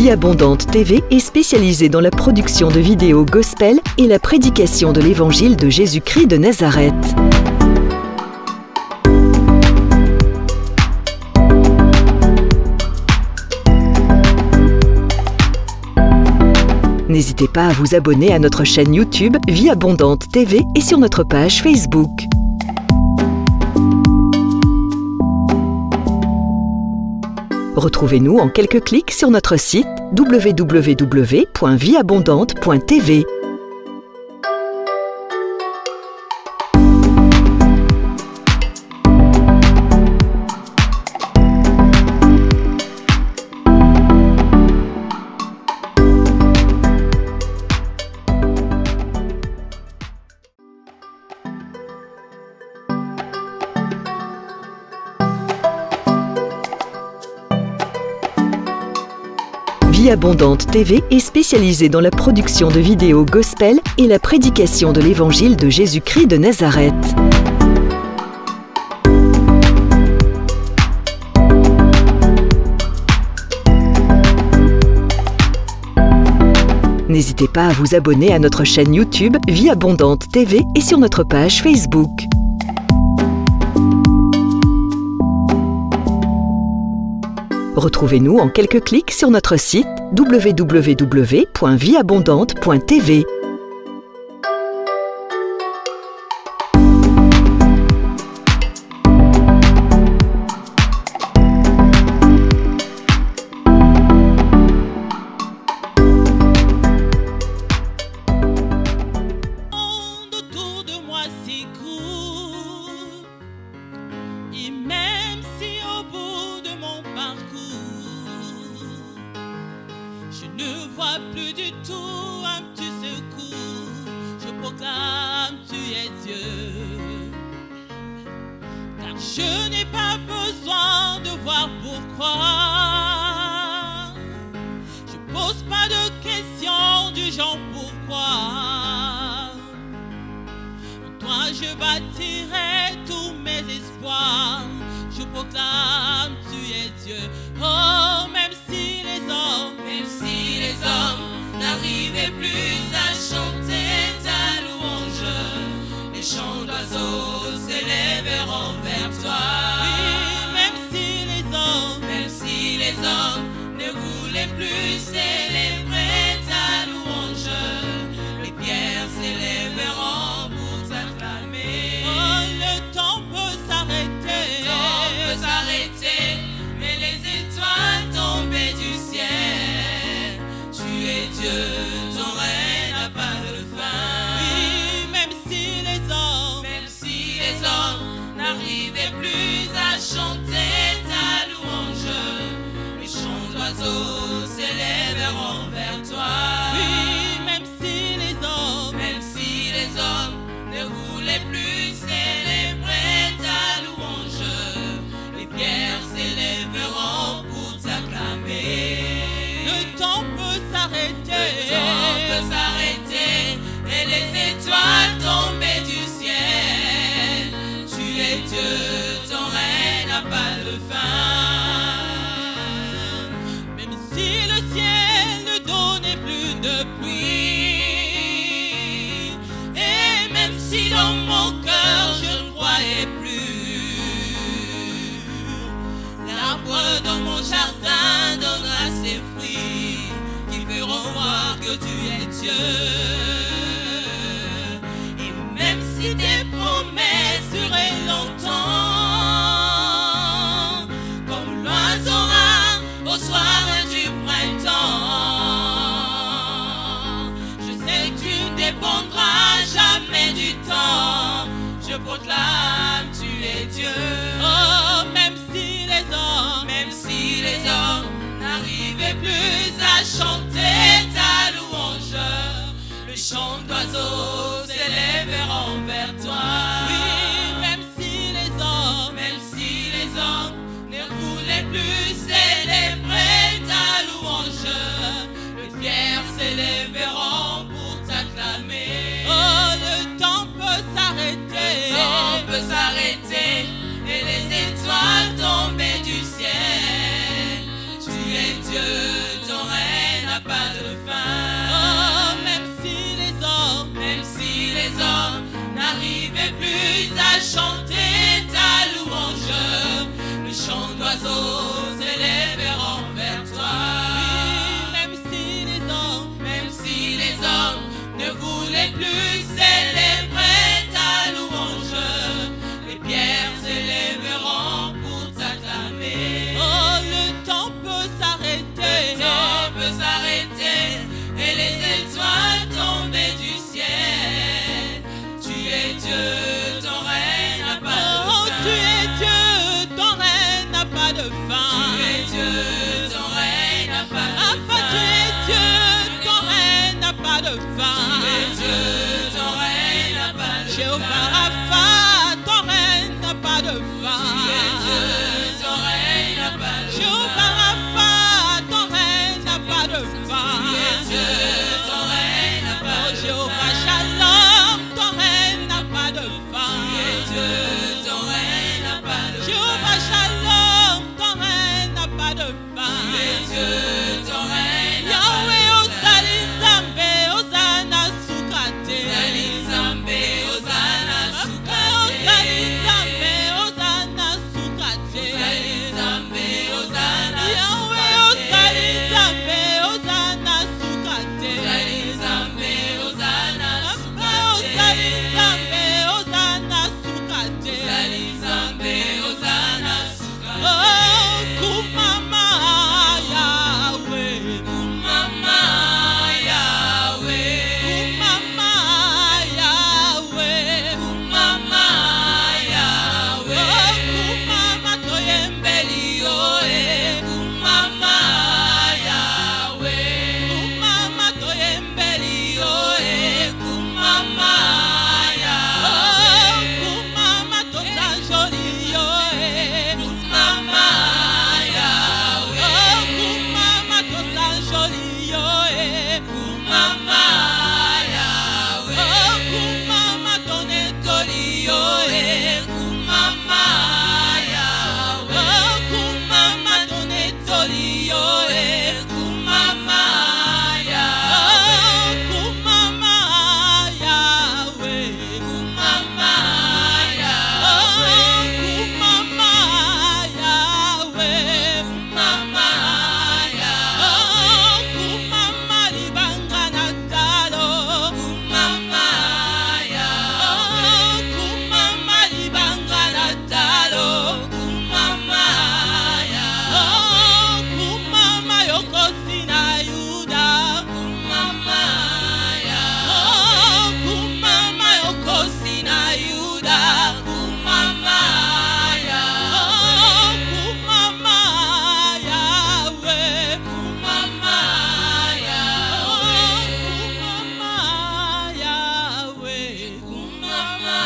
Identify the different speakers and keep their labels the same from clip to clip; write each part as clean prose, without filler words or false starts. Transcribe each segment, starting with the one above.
Speaker 1: Vie Abondante TV est spécialisée dans la production de vidéos gospel et la prédication de l'évangile de Jésus-Christ de Nazareth. N'hésitez pas à vous abonner à notre chaîne YouTube Vie Abondante TV et sur notre page Facebook. Retrouvez-nous en quelques clics sur notre site www.vieabondante.tv. Vie Abondante TV est spécialisée dans la production de vidéos gospel et la prédication de l'évangile de Jésus-Christ de Nazareth. N'hésitez pas à vous abonner à notre chaîne YouTube Vie Abondante TV et sur notre page Facebook. Retrouvez-nous en quelques clics sur notre site www.vieabondante.tv.
Speaker 2: Autour de moi s'écoule, et même si au bout de mon parcours je ne vois plus du tout un petit secours, je proclame tu es Dieu, car je n'ai pas besoin de voir pourquoi. Je pose pas de questions du genre pourquoi. En toi je bâtirai tous mes espoirs. Je proclame tu es Dieu. Oh, même si les hommes n'arrivaient plus à chanter ta louange, les chants d'oiseaux s'élèveront vers toi. Oui, même si les hommes ne voulaient plus célébrer ta louange, les pierres s'élèveront pour t'acclamer. Oh, le temps peut s'arrêter, mais les étoiles tombées du ciel. Tu es Dieu, ton règne n'a pas de fin. Oui, même si les hommes n'arrivaient plus à chanter ta louange, les chants d'oiseaux s'élèveront vers toi. Oui, même si les hommes ne voulaient plus célébrer ta louange, les pierres s'élèveront pour t'acclamer. Le temps peut s'arrêter, et les étoiles tombées du ciel. Tu es Dieu, ton règne n'a pas de fin. Même si le ciel ne donnait plus de pluie, et même si dans mon cœur je ne croyais plus, l'arbre dans mon jardin donnera ses fruits qui feront voir que tu es Dieu. Et même si tes promesses duraient longtemps, comme l'oiseau rare au soir du printemps, je sais que tu ne dépendras jamais du temps. Je proclame tu es Dieu. Oh, même si les hommes n'arrivaient plus à chanter ta louange, le chant d'oiseaux s'élèveront vers toi. Jéhovah Rapha, ton règne n'a pas de fin. Jéhovah Rapha, ton règne n'a pas de fin. Oh Jéhovah Shalom, ton règne n'a pas de fin. Jéhovah Shalom, ton règne n'a pas de fin. Yahweh Ozali Nzambe, Ozana Sukate. Ozali Nzambe, Ozana Sukate. Yahweh Ozali Nzambe, Ozana Sukate. Ozali Nzambe, Ozana Sukate. Oh, kumama Yahweh, kumama Yahweh, kumama Yahweh, kumama Yahweh. Oh, kumama toyembeli yo kumama Yahweh, kumama toyembeli yo kumama Yahweh. Oh, kumama tosanjoli yo kumama Yahweh. Oh, kumama tosanjoli yo kumama Yahweh. Oh, kumama tonetoli yo kumama Yahweh. Oh, kumama tonetoli yo kumama Yahweh. Oh, kumama Yahweh, kumama Yahweh. Oh, kumama Yahweh, kumama Yahweh. Oh, kumama libanga na talo kumama Yahweh. Oh, kumama libanga na talo kumama Yahweh. Oh, kumama yokosi na Yuda kumama Yahweh. Oh, kumama yokosi na Yuda kumama Yahweh. Oh, kumama Yahweh, kumama Yahweh. Oh, kumama Yahweh, kumama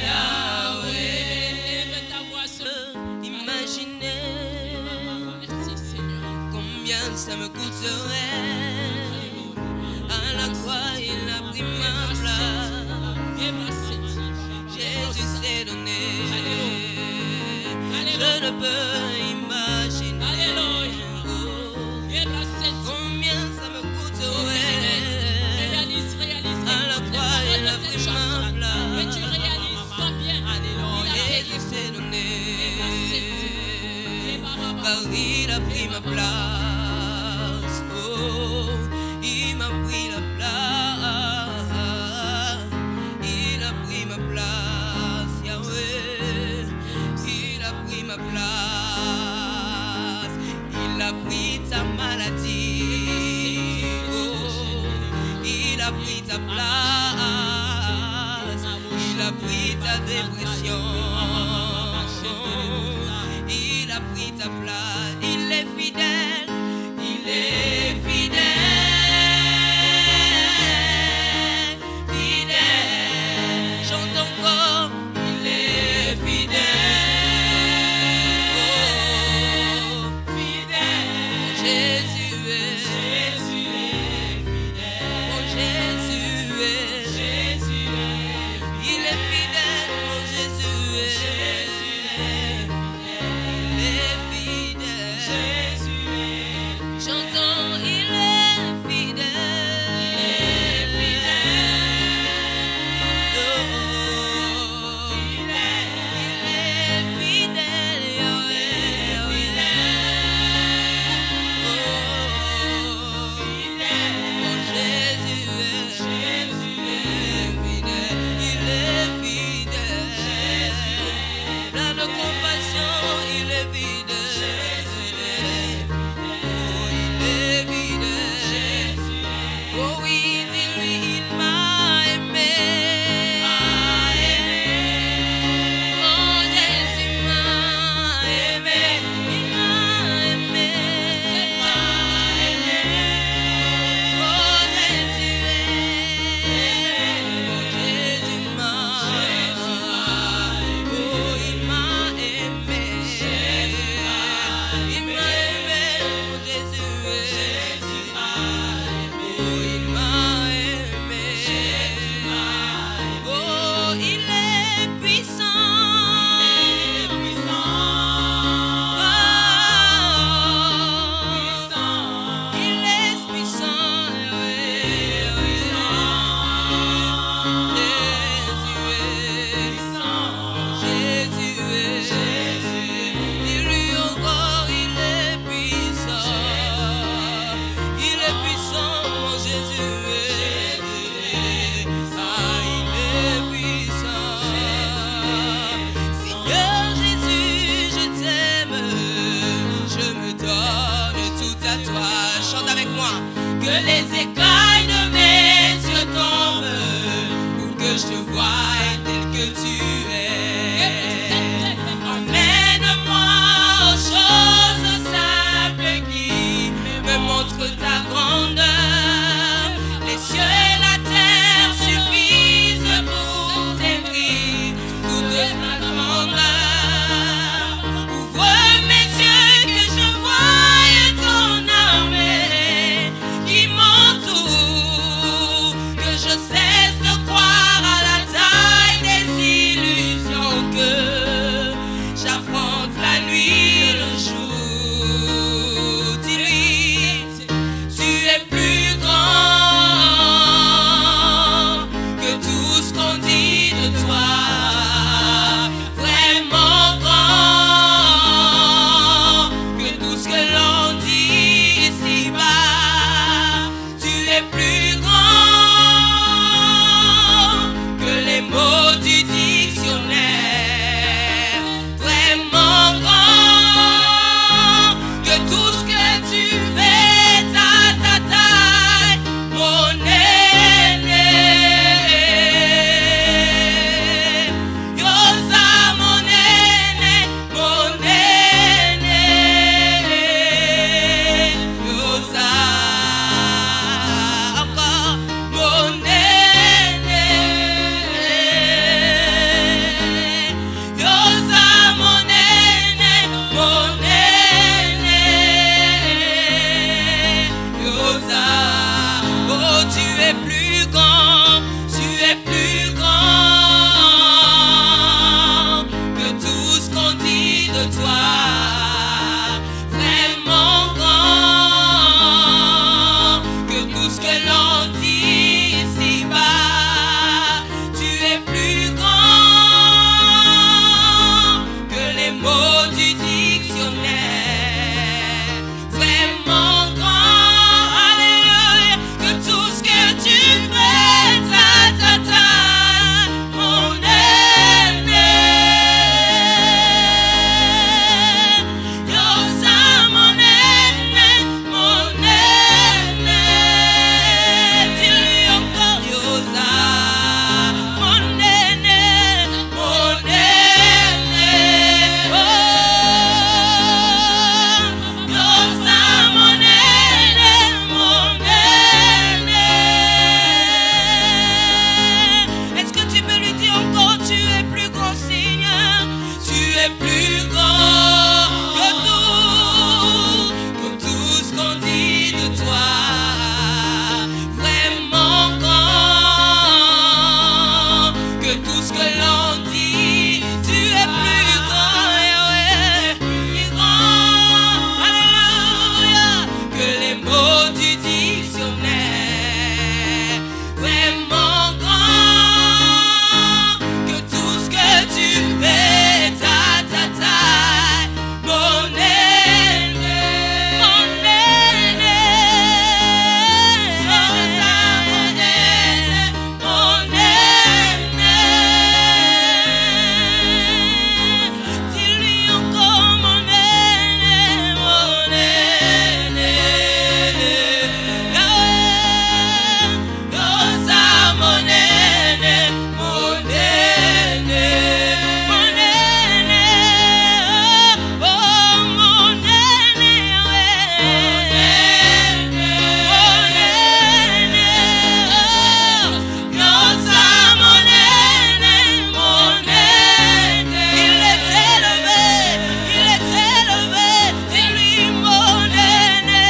Speaker 2: Yahweh. Lève ta voix
Speaker 3: Imaginez
Speaker 2: Merci Seigneur.
Speaker 3: combien ça me coûterait. À la croix, il a pris ma place. Jésus s'est donné. Je ne peux imaginer
Speaker 2: Alléluia.
Speaker 3: combien ça me coûterait.
Speaker 2: Réalise.
Speaker 3: À la croix, il a pris ma
Speaker 2: Mais tu
Speaker 3: place.
Speaker 2: réalises pas bien. Il a
Speaker 3: Jésus s'est donné.
Speaker 2: payé.
Speaker 3: Car il a pris ma place. Oh, il m'a pris la place. Il a pris ma place, Yahweh. Il a pris ma place. Il a pris ta maladie. Oh, il a pris ta place. Il a pris ta dépression. Il a pris ta place. Il est fidèle. Il est fidèle. Fidèle. Chante encore. Il est fidèle. Oh, fidèle. Jésus est fidèle. Oh, Jésus est. Il est fidèle. Oh, Jésus est. tel que tu es. Emmène-moi aux choses simples qui me montrent ta grandeur. Les cieux et la terre suffisent pour décrire toute ta grandeur. Ouvre mes yeux que je voie ton armée qui m'entoure, que je cesse de croire à la taille des illusions, que j'affronte la nuit, le jour. Dis-lui, tu es plus grand que tout ce qu'on dit de toi. Vraiment grand que tout ce que l'on dit ici-bas. Tu es plus grand que les mots du dictionnaire. Vraiment grand que tout ce que tu fais, ta taille, mon aîné. Yosa, mon aîné, mon aîné. Yosa, encore mon aîné. Yosa, mon aîné, mon aîné. Yosa, oh tu es plus grand, tu es plus grand que tout ce qu'on dit de toi. Vraiment grand que tout ce que l'on dit ici-bas. Tu es plus grand que les mots du dictionnaire. Vraiment grand, alléluia, que tout ce que tu fais, ta, mon aîné. Yosa, mon aîné, mon aîné. Dis-lui encore, Yosa, mon aîné, mon aîné. Oh, Yosa, mon aîné, mon aîné. Est-ce que tu peux lui dire encore, tu es plus grand, Seigneur? Tu es plus grand que tout ce qu'on dit de toi. Vraiment grand que tout ce que l'on dit. Tu es plus grand, plus grand, alléluia, que les mots du dictionnaire. Vraiment grand que tout ce que tu fais, ta, mon aîné, mon aîné. Yosa, mon aîné, mon aîné. Dis-lui encore, mon aîné, mon aîné. Yosa, mon aîné, mon aîné. Mon aîné, oh mon aîné, mon aîné. Yosa, mon aîné, mon aîné. Il est élevé, dis-lui mon aîné,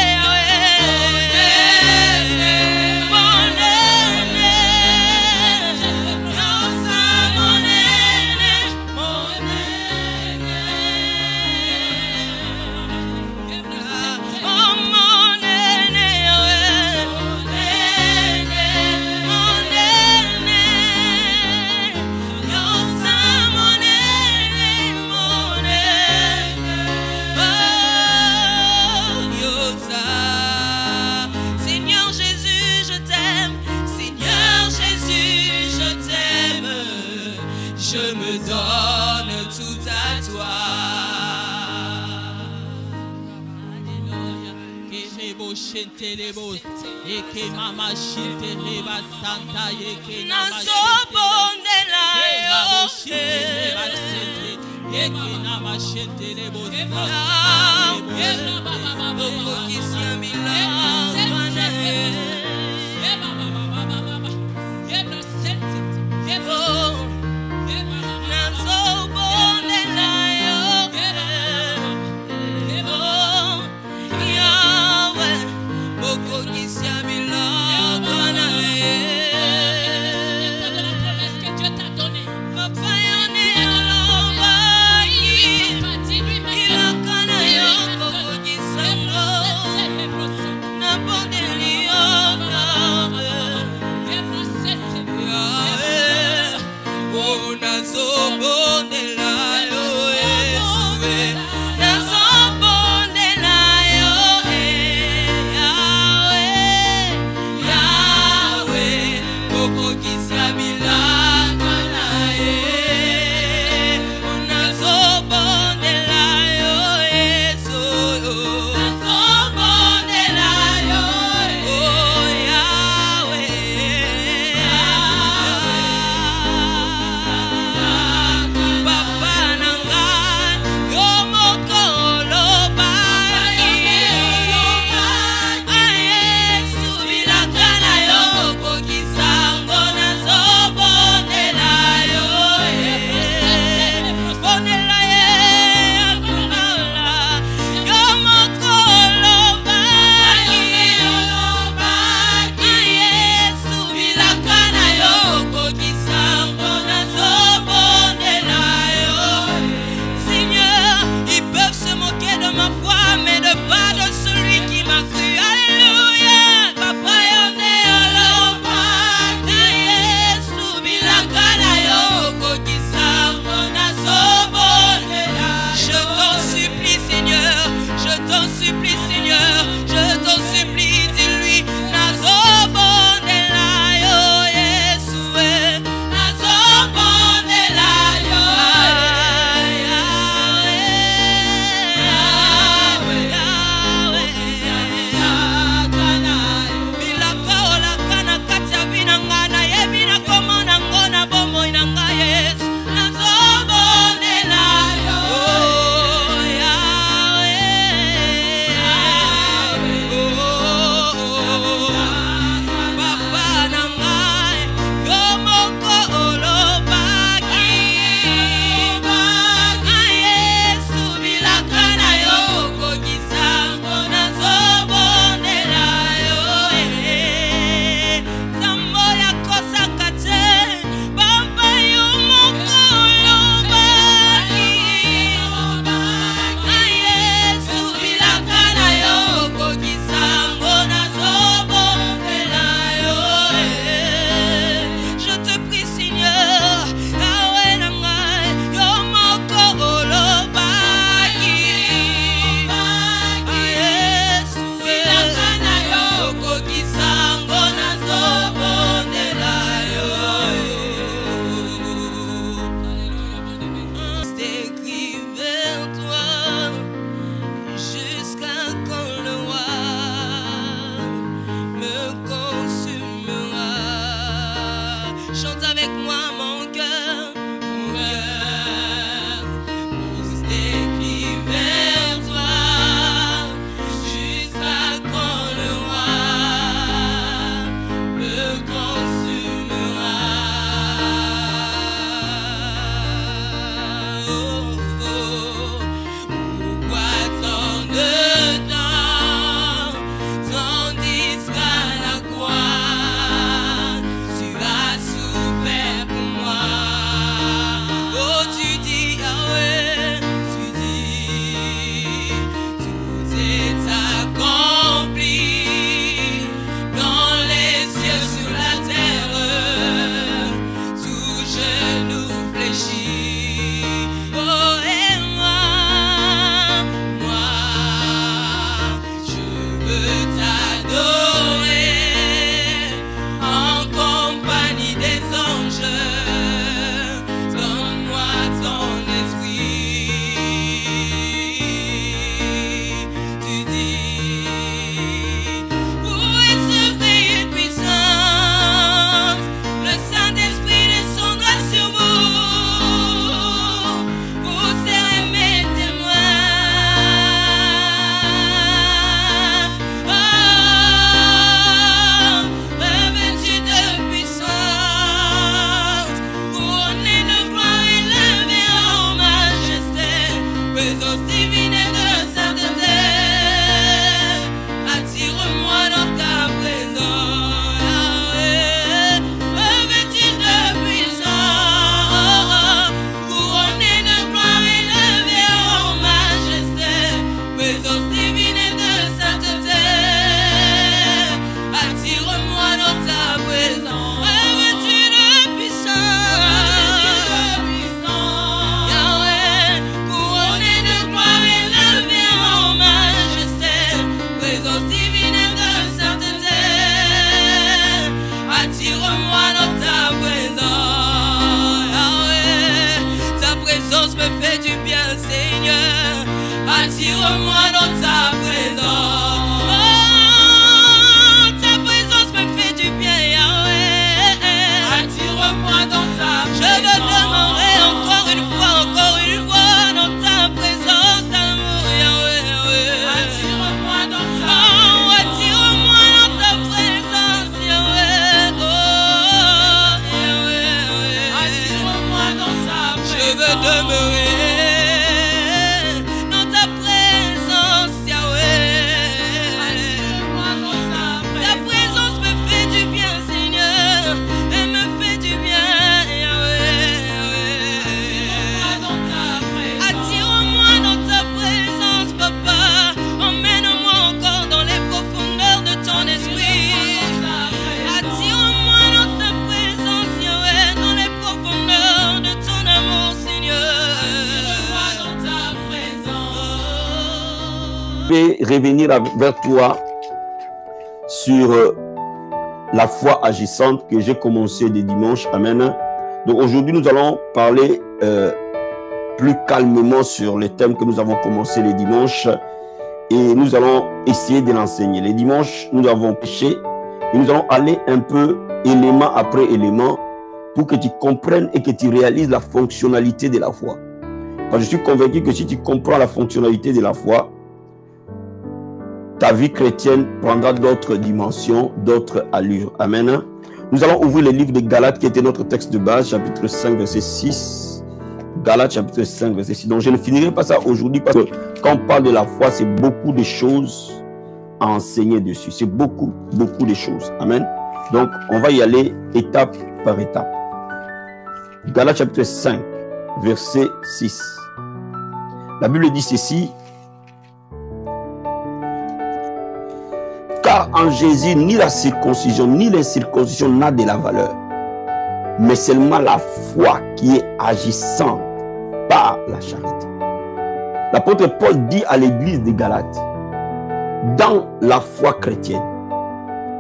Speaker 3: mon aîné. Yosa, mon aîné, mon aîné. Oh mon aîné, mon aîné. Yosa, mon aîné, mon aîné. Oh Yosa. Seigneur Jésus, je t'aime. Seigneur Jésus, je t'aime. Je me donne tout à toi. Nasobondela veux demeurer dans ta présence, Yahweh. Ta présence me fait du bien, Seigneur. Elle me fait du bien, Yahweh. Attire-moi dans ta présence, Papa. Emmène-moi encore dans les profondeurs de ton esprit. Attire-moi dans ta présence, Yahweh, dans les profondeurs de ton amour, Seigneur.
Speaker 4: Je vais revenir vers toi sur la foi agissante que j'ai commencé dès dimanche. Amen. Donc aujourd'hui, nous allons parler plus calmement sur les thèmes que nous avons commencé les dimanches et nous allons essayer de l'enseigner. Les dimanches, nous avons péché et nous allons aller un peu élément après élément pour que tu comprennes et que tu réalises la fonctionnalité de la foi. Parce que je suis convaincu que si tu comprends la fonctionnalité de la foi, ta vie chrétienne prendra d'autres dimensions, d'autres allures. Amen. Nous allons ouvrir le livre de Galates qui était notre texte de base, chapitre 5, verset 6. Galates, chapitre 5, verset 6. Donc je ne finirai pas ça aujourd'hui parce que quand on parle de la foi, c'est beaucoup de choses à enseigner dessus. C'est beaucoup de choses. Amen. Donc on va y aller étape par étape. Galates, chapitre 5, verset 6. La Bible dit ceci. Car en Jésus, ni la circoncision, ni l'incirconcision n'a de la valeur, mais seulement la foi qui est agissante par la charité. L'apôtre Paul dit à l'église de Galates, dans la foi chrétienne,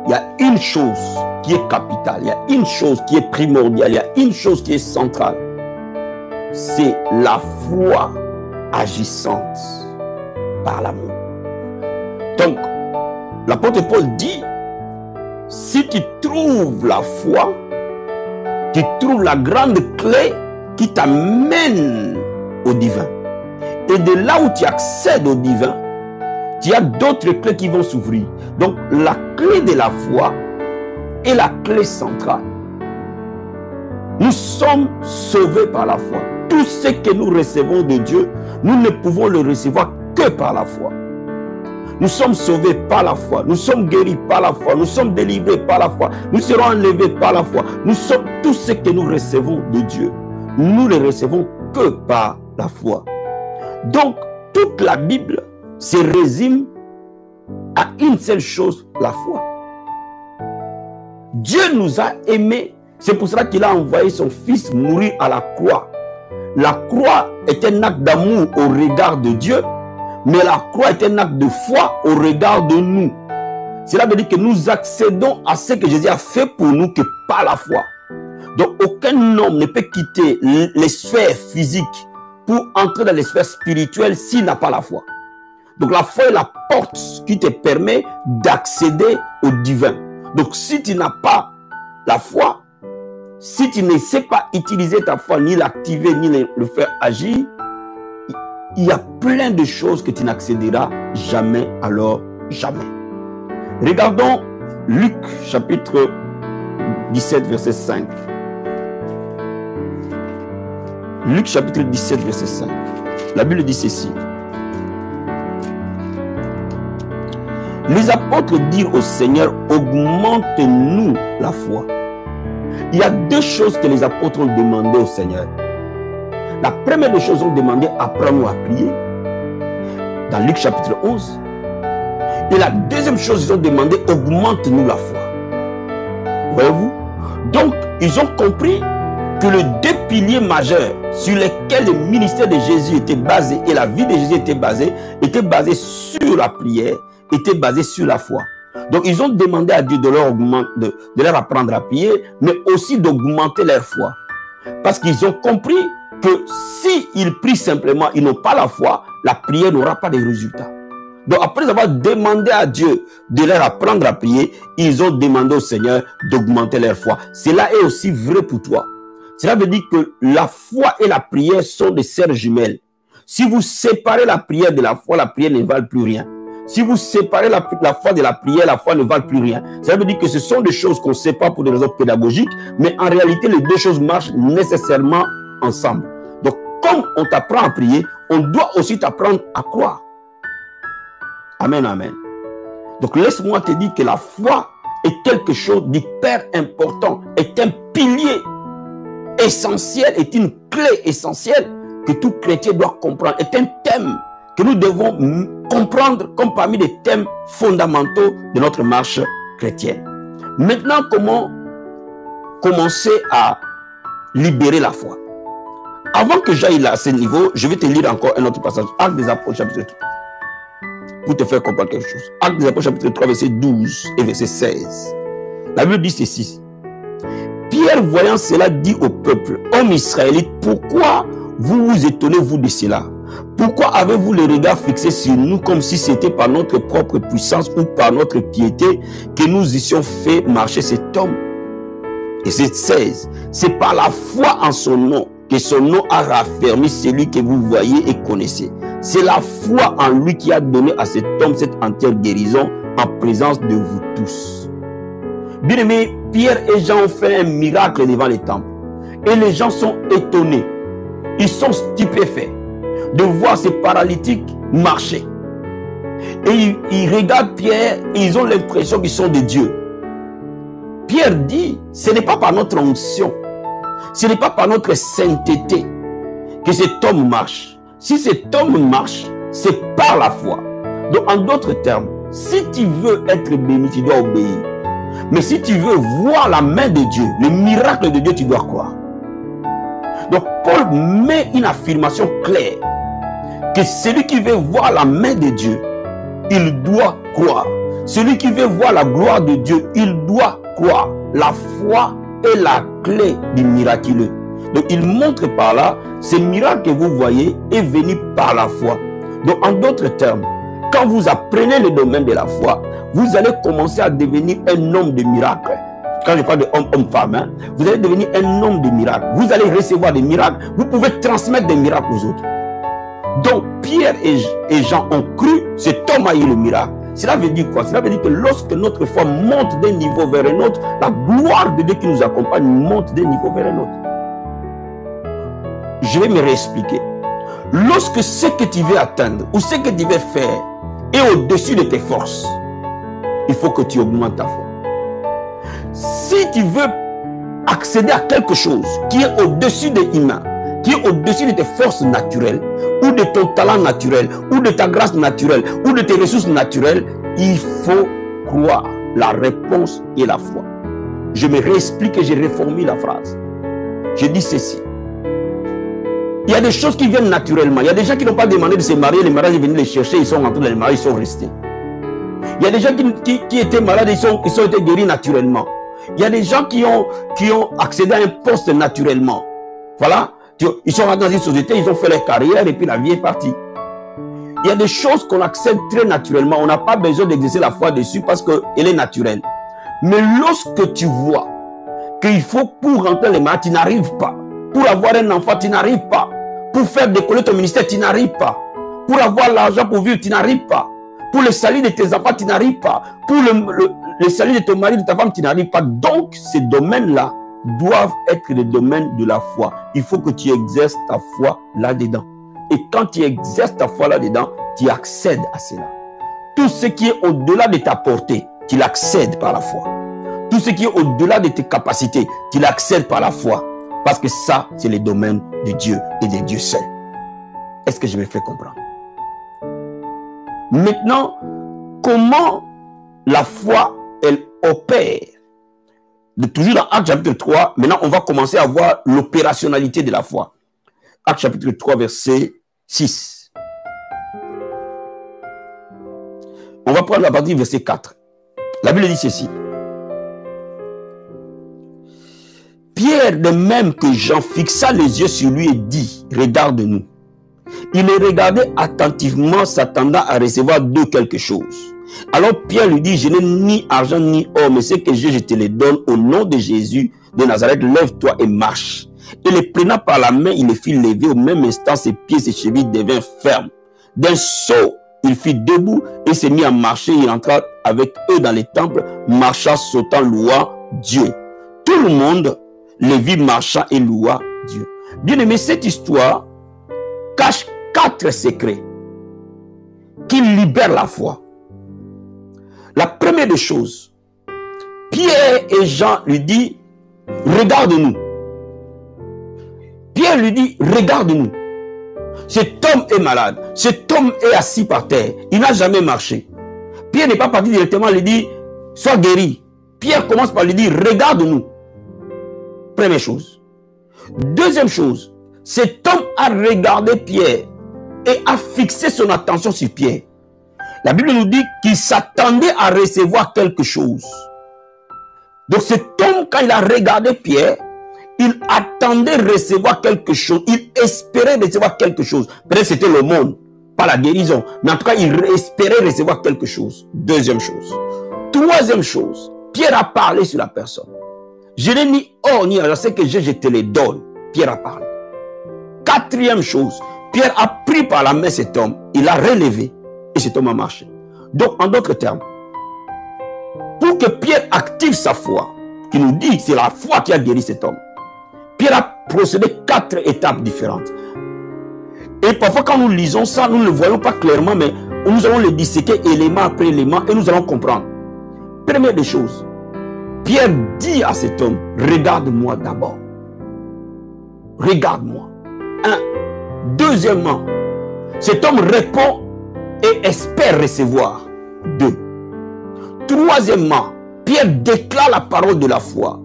Speaker 4: il y a une chose qui est capitale, il y a une chose qui est primordiale, il y a une chose qui est centrale. C'est la foi agissante par l'amour. Donc, l'apôtre Paul dit, si tu trouves la foi, tu trouves la grande clé qui t'amène au divin. Et de là où tu accèdes au divin, tu as d'autres clés qui vont s'ouvrir. Donc la clé de la foi est la clé centrale. Nous sommes sauvés par la foi. Tout ce que nous recevons de Dieu, nous ne pouvons le recevoir que par la foi. Nous sommes sauvés par la foi. Nous sommes guéris par la foi. Nous sommes délivrés par la foi. Nous serons enlevés par la foi. Nous sommes tout ce que nous recevons de Dieu. Nous ne le recevons que par la foi. Donc, toute la Bible se résume à une seule chose, la foi. Dieu nous a aimés. C'est pour cela qu'il a envoyé son Fils mourir à la croix. La croix est un acte d'amour au regard de Dieu. Mais la croix est un acte de foi au regard de nous. Cela veut dire que nous accédons à ce que Jésus a fait pour nous que par la foi. Donc aucun homme ne peut quitter les sphères physiques pour entrer dans les sphères spirituelles s'il n'a pas la foi. Donc la foi est la porte qui te permet d'accéder au divin. Donc si tu n'as pas la foi, si tu ne sais pas utiliser ta foi, ni l'activer, ni le faire agir, il y a plein de choses que tu n'accéderas jamais, alors jamais. Regardons Luc chapitre 17 verset 5. Luc chapitre 17 verset 5. La Bible dit ceci. Les apôtres dirent au Seigneur, augmente-nous la foi. Il y a deux choses que les apôtres ont demandé au Seigneur. La première des choses, ils ont demandé, apprends-nous à prier. Dans Luc chapitre 11. Et la deuxième chose, ils ont demandé, augmente-nous la foi. Voyez-vous? Donc, ils ont compris que les deux piliers majeurs sur lesquels le ministère de Jésus était basé et la vie de Jésus était basée sur la prière, était basée sur la foi. Donc, ils ont demandé à Dieu de leur apprendre à prier, mais aussi d'augmenter leur foi. Parce qu'ils ont compris que s'ils prient simplement, ils n'ont pas la foi, la prière n'aura pas de résultat. Donc après avoir demandé à Dieu de leur apprendre à prier, ils ont demandé au Seigneur d'augmenter leur foi. Cela est aussi vrai pour toi. Cela veut dire que la foi et la prière sont des sœurs jumelles. Si vous séparez la prière de la foi, la prière ne vaut plus rien. Si vous séparez la foi de la prière, la foi ne vaut plus rien. Ça veut dire que ce sont des choses qu'on ne sait pas pour des raisons pédagogiques, mais en réalité, les deux choses marchent nécessairement ensemble. Donc, comme on t'apprend à prier, on doit aussi t'apprendre à croire. Amen, amen. Donc laisse-moi te dire que la foi est quelque chose d'hyper important, est un pilier essentiel, est une clé essentielle que tout chrétien doit comprendre, est un thème que nous devons comprendre comme parmi les thèmes fondamentaux de notre marche chrétienne. Maintenant, comment commencer à libérer la foi? Avant que j'aille à ce niveau, je vais te lire encore un autre passage, Actes des Apôtres, chapitre 3, pour te faire comprendre quelque chose. Actes des Apôtres, chapitre 3, verset 12 et verset 16. La Bible dit ceci. Pierre, voyant cela, dit au peuple, hommes israélites, pourquoi vous vous étonnez, vous, de cela? Pourquoi avez-vous le regard fixé sur nous comme si c'était par notre propre puissance ou par notre piété que nous eussions fait marcher cet homme? Et c'est 16. C'est par la foi en son nom que son nom a raffermi celui que vous voyez et connaissez. C'est la foi en lui qui a donné à cet homme cette entière guérison en présence de vous tous. Bien aimé, Pierre et Jean ont fait un miracle devant les temples. Et les gens sont étonnés. Ils sont stupéfaits de voir ces paralytiques marcher. Et ils regardent Pierre et ils ont l'impression qu'ils sont de Dieu. Pierre dit, ce n'est pas par notre onction, ce n'est pas par notre sainteté que cet homme marche. Si cet homme marche, c'est par la foi. Donc en d'autres termes, si tu veux être béni, tu dois obéir. Mais si tu veux voir la main de Dieu, le miracle de Dieu, tu dois croire. Donc Paul met une affirmation claire que celui qui veut voir la main de Dieu, il doit croire. Celui qui veut voir la gloire de Dieu, il doit croire. La foi est la clé du miraculeux. Donc il montre par là, ce miracle que vous voyez est venu par la foi. Donc en d'autres termes, quand vous apprenez le domaine de la foi, vous allez commencer à devenir un homme de miracle. Quand je parle de homme, femme, hein, vous allez devenir un homme de miracle. Vous allez recevoir des miracles. Vous pouvez transmettre des miracles aux autres. Donc Pierre et Jean ont cru, cet homme a eu le miracle. Cela veut dire quoi? Cela veut dire que lorsque notre foi monte d'un niveau vers un autre, la gloire de Dieu qui nous accompagne monte d'un niveau vers un autre. Je vais me réexpliquer. Lorsque ce que tu veux atteindre ou ce que tu veux faire est au-dessus de tes forces, il faut que tu augmentes ta foi. Si tu veux accéder à quelque chose qui est au-dessus des humains, qui est au-dessus de tes forces naturelles, ou de ton talent naturel, ou de ta grâce naturelle, ou de tes ressources naturelles, il faut croire. La réponse est la foi. Je me réexplique et je reformule la phrase. Je dis ceci. Il y a des choses qui viennent naturellement. Il y a des gens qui n'ont pas demandé de se marier, les mariages est venu les chercher, ils sont rentrés dans les mariages, ils sont restés. Il y a des gens qui étaient malades, ils ont été guéris naturellement. Il y a des gens qui ont accédé à un poste naturellement. Voilà. Ils sont rentrés dans une société, ils ont fait leur carrière et puis la vie est partie. Il y a des choses qu'on accède très naturellement. On n'a pas besoin d'exercer la foi dessus parce qu'elle est naturelle. Mais lorsque tu vois qu'il faut pour rentrer les mariages, tu n'arrives pas. Pour avoir un enfant, tu n'arrives pas. Pour faire décoller ton ministère, tu n'arrives pas. Pour avoir l'argent pour vivre, tu n'arrives pas. Pour le salut de tes enfants, tu n'arrives pas. Pour le salut de ton mari, de ta femme, tu n'arrives pas. Donc, ces domaines-là doivent être des domaines de la foi. Il faut que tu exerces ta foi là-dedans. Et quand tu exerces ta foi là-dedans, tu accèdes à cela. Tout ce qui est au-delà de ta portée, tu l'accèdes par la foi. Tout ce qui est au-delà de tes capacités, tu l'accèdes par la foi. Parce que ça, c'est le domaine de Dieu et de Dieu seul. Est-ce que je me fais comprendre? Maintenant, comment la foi, elle opère? Toujours dans Actes chapitre 3, maintenant on va commencer à voir l'opérationnalité de la foi. Actes chapitre 3, verset 6. On va prendre la partie verset 4. La Bible dit ceci. Pierre, de même que Jean, fixa les yeux sur lui et dit, regarde-nous. Il les regardait attentivement, s'attendant à recevoir d'eux quelque chose. Alors Pierre lui dit, je n'ai ni argent ni or, mais ce que j'ai, je te les donne au nom de Jésus de Nazareth, lève-toi et marche. Et les prenant par la main, il les fit lever. Au même instant, ses pieds, ses chevilles devinrent fermes. D'un saut, il fit debout et s'est mis à marcher. Il entra avec eux dans les temples, marcha, sautant, louant Dieu. Tout le monde les vit marchant et louant Dieu. Bien aimé, cette histoire cache 4 secrets qui libèrent la foi. La première des choses, Pierre et Jean lui disent, regarde-nous. Pierre lui dit, regarde-nous. Cet homme est malade. Cet homme est assis par terre. Il n'a jamais marché. Pierre n'est pas parti directement, il lui dit, sois guéri. Pierre commence par lui dire, regarde-nous. Première chose. Deuxième chose, cet homme a regardé Pierre et a fixé son attention sur Pierre. La Bible nous dit qu'il s'attendait à recevoir quelque chose. Donc cet homme, quand il a regardé Pierre, il attendait recevoir quelque chose. Il espérait recevoir quelque chose. Peut-être c'était le monde, pas la guérison. Mais en tout cas, il espérait recevoir quelque chose. Deuxième chose. Troisième chose, Pierre a parlé sur la personne. Je n'ai ni or ni argent, c'est que je te les donne. Pierre a parlé. Quatrième chose, Pierre a pris par la main cet homme. Il l'a relevé et cet homme a marché. Donc, en d'autres termes, pour que Pierre active sa foi, qui nous dit que c'est la foi qui a guéri cet homme, Pierre a procédé 4 étapes différentes. Et parfois, quand nous lisons ça, nous ne le voyons pas clairement, mais nous allons le disséquer élément après élément et nous allons comprendre. Première des choses, Pierre dit à cet homme, regarde-moi d'abord. Regarde-moi. Deuxièmement, cet homme répond et espère recevoir. 2. Troisièmement, Pierre déclare la parole de la foi.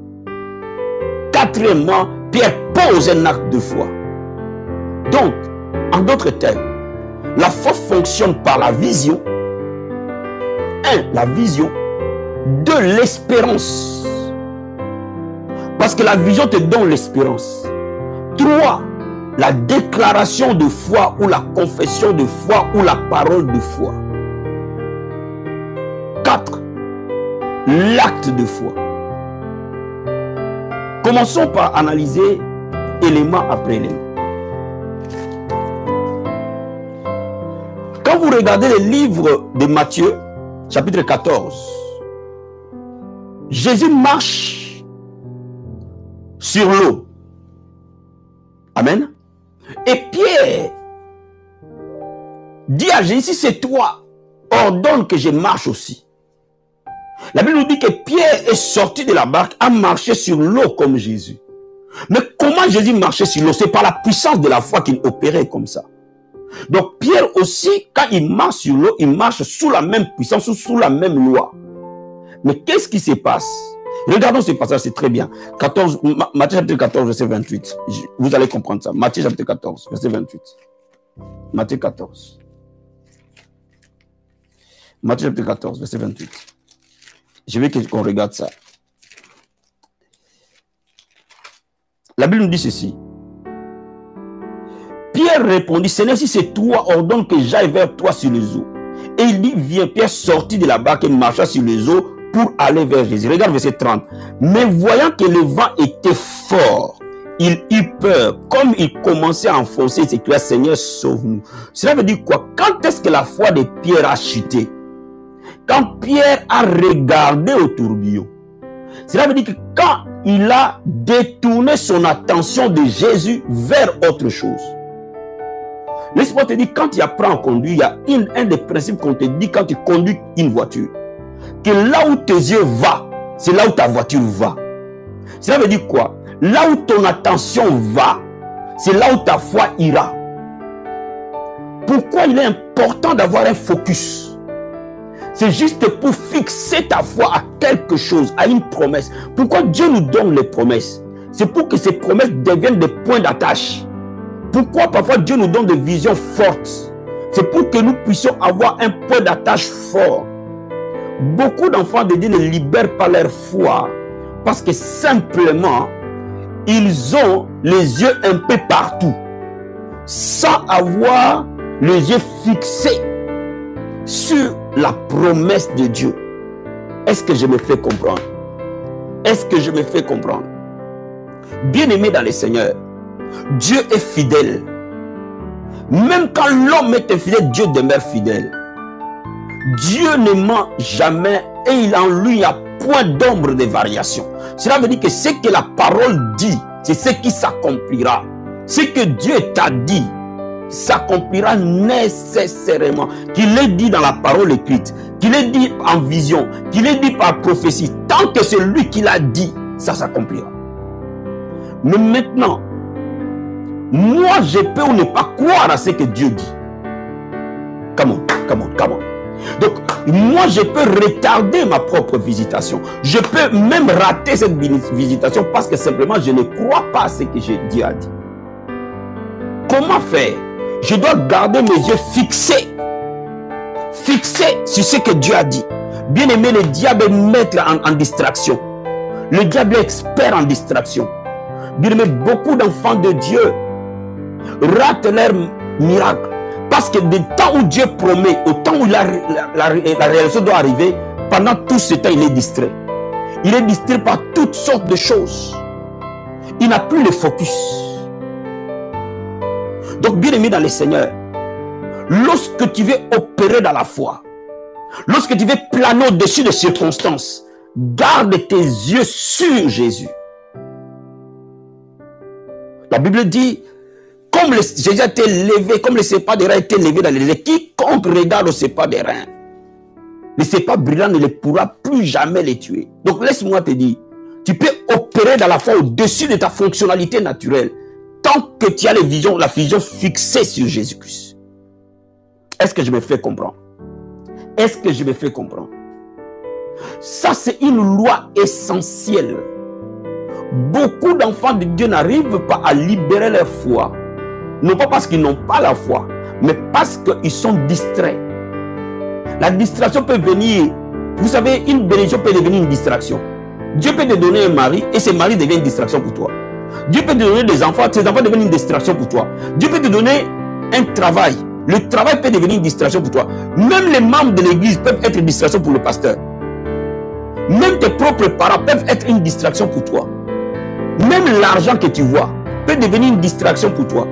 Speaker 4: Quatrièmement, Pierre pose un acte de foi. Donc, en d'autres termes, la foi fonctionne par la vision. 1. La vision. 2. L'espérance. Parce que la vision te donne l'espérance. 3. La déclaration de foi ou la confession de foi ou la parole de foi. 4. L'acte de foi. Commençons par analyser élément après élément. Quand vous regardez le livre de Matthieu, chapitre 14, Jésus marche sur l'eau. Amen. Et Pierre dit à Jésus, si c'est toi, ordonne que je marche aussi. La Bible nous dit que Pierre est sorti de la barque, a marché sur l'eau comme Jésus. Mais comment Jésus marchait sur l'eau? C'est par la puissance de la foi qu'il opérait comme ça. Donc Pierre aussi, quand il marche sur l'eau, il marche sous la même puissance, sous la même loi. Mais qu'est-ce qui se passe? Regardons ce passage, c'est très bien. Matthieu chapitre 14, verset 28. Vous allez comprendre ça. Matthieu chapitre 14, verset 28. Matthieu 14. Matthieu chapitre 14, verset 28. Je veux qu'on regarde ça. La Bible nous dit ceci. Pierre répondit, Seigneur, si c'est toi, ordonne que j'aille vers toi sur les eaux. Et il dit, viens. Pierre sortit de la barque et marcha sur les eaux pour aller vers Jésus. Regarde verset 30. Mais voyant que le vent était fort, il eut peur. Comme il commençait à enfoncer, il s'écria, Seigneur, sauve-nous. Cela veut dire quoi? Quand est-ce que la foi de Pierre a chuté? Quand Pierre a regardé au tourbillon. Cela veut dire que quand il a détourné son attention de Jésus vers autre chose. Laisse-moi te dire, quand tu apprends à conduire, il y a un des principes qu'on te dit quand tu conduis une voiture. Que là où tes yeux vont, c'est là où ta voiture va. Cela veut dire quoi? Là où ton attention va, c'est là où ta foi ira. Pourquoi il est important d'avoir un focus? C'est juste pour fixer ta foi à quelque chose, à une promesse. Pourquoi Dieu nous donne les promesses? C'est pour que ces promesses deviennent des points d'attache. Pourquoi parfois Dieu nous donne des visions fortes? C'est pour que nous puissions avoir un point d'attache fort. Beaucoup d'enfants de Dieu ne libèrent pas leur foi parce que simplement, ils ont les yeux un peu partout, sans avoir les yeux fixés sur la promesse de Dieu. Est-ce que je me fais comprendre? Est-ce que je me fais comprendre? Bien-aimé dans le Seigneur, Dieu est fidèle. Même quand l'homme est infidèle, Dieu demeure fidèle. Dieu ne ment jamais et il en lui a point d'ombre de variation. Cela veut dire que ce que la parole dit, c'est ce qui s'accomplira. Ce que Dieu t'a dit, s'accomplira nécessairement. Qu'il est dit dans la parole écrite, qu'il est dit en vision, qu'il est dit par prophétie. Tant que c'est lui qui l'a dit, ça s'accomplira. Mais maintenant, moi je peux ou ne pas croire à ce que Dieu dit. Come on. Donc, moi je peux retarder ma propre visitation. Je peux même rater cette visitation parce que simplement je ne crois pas à ce que Dieu a dit. Comment faire? Je dois garder mes yeux fixés sur ce que Dieu a dit. Bien aimé, le diable est maître en distraction. Le diable est expert en distraction. Bien aimé, beaucoup d'enfants de Dieu ratent leur miracle. Parce que du temps où Dieu promet, au temps où la réalisation doit arriver, pendant tout ce temps, il est distrait. Il est distrait par toutes sortes de choses. Il n'a plus le focus. Donc, bien aimé dans le Seigneur, lorsque tu veux opérer dans la foi, lorsque tu veux planer au-dessus des circonstances, garde tes yeux sur Jésus. La Bible dit, comme Jésus a été levé, comme le sépa des reins a été levé dans les airs, quiconque regarde au sépa des reins, le sépa brillant ne pourra plus jamais les tuer. Donc laisse-moi te dire, tu peux opérer dans la foi au-dessus de ta fonctionnalité naturelle, tant que tu as la vision fixée sur Jésus-Christ. Est-ce que je me fais comprendre? Est-ce que je me fais comprendre? Ça, c'est une loi essentielle. Beaucoup d'enfants de Dieu n'arrivent pas à libérer leur foi. Non pas parce qu'ils n'ont pas la foi, mais parce qu'ils sont distraits. La distraction peut venir. Vous savez, une bénédiction peut devenir une distraction. Dieu peut te donner un mari et ce mari devient une distraction pour toi. Dieu peut te donner des enfants, ces enfants deviennent une distraction pour toi. Dieu peut te donner un travail. Le travail peut devenir une distraction pour toi. Même les membres de l'église peuvent être une distraction pour le pasteur. Même tes propres parents peuvent être une distraction pour toi. Même l'argent que tu vois peut devenir une distraction pour toi.